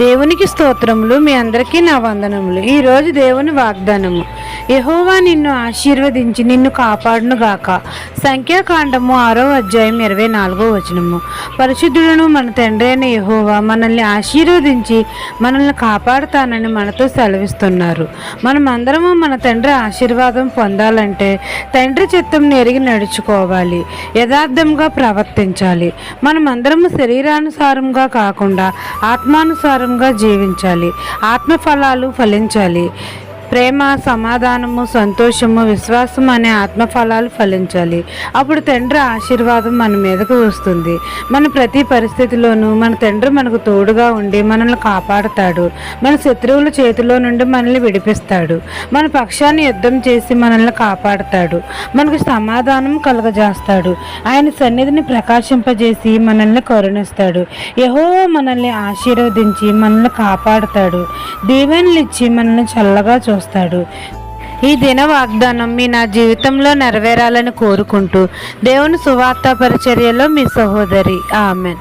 దేవునికి స్తోత్రములు. మీ అందరికీ నా వందనములు. ఈరోజు దేవుని వాగ్దానము. యెహోవా నిన్ను ఆశీర్వదించి నిన్ను కాపాడును గాక. సంఖ్యాకాండము 6వ అధ్యాయం 24వ వచనము. పరిశుద్ధులను మన తండ్రి అయిన యెహోవా మనల్ని ఆశీర్వదించి మనల్ని కాపాడుతానని మనతో సెలవిస్తున్నారు. మనం అందరము మన తండ్రి ఆశీర్వాదం పొందాలంటే తండ్రి చిత్తంని ఎరిగి నడుచుకోవాలి, యథార్థంగా ప్రవర్తించాలి. మనం అందరము శరీరానుసారంగా కాకుండా ఆత్మానుసారంగా జీవించాలి. ఆత్మ ఫలాలు ఫలించాలి. ప్రేమ, సమాధానము, సంతోషము, విశ్వాసం అనే ఆత్మఫలాలు ఫలించాలి. అప్పుడు తండ్రి ఆశీర్వాదం మన మీదకు వస్తుంది. మన ప్రతి పరిస్థితిలోనూ మన తండ్రి మనకు తోడుగా ఉండి మనల్ని కాపాడుతాడు. మన శత్రువుల చేతిలో నుండి మనల్ని విడిపిస్తాడు. మన పక్షాన్ని యుద్ధం చేసి మనల్ని కాపాడుతాడు. మనకు సమాధానం కలుగజేస్తాడు. ఆయన సన్నిధిని ప్రకాశింపజేసి మనల్ని కరుణిస్తాడు. యెహోవా మనల్ని ఆశీర్వదించి మనల్ని కాపాడుతాడు. దీవెనలు ఇచ్చి మనల్ని చల్లగా చూస్తాడు. ఈ దిన వాగ్దానం నా జీవితంలో నెరవేరాలని కోరుకుంటూ దేవుని సువార్త పరిచర్యలో మీ సహోదరి. ఆమెన్.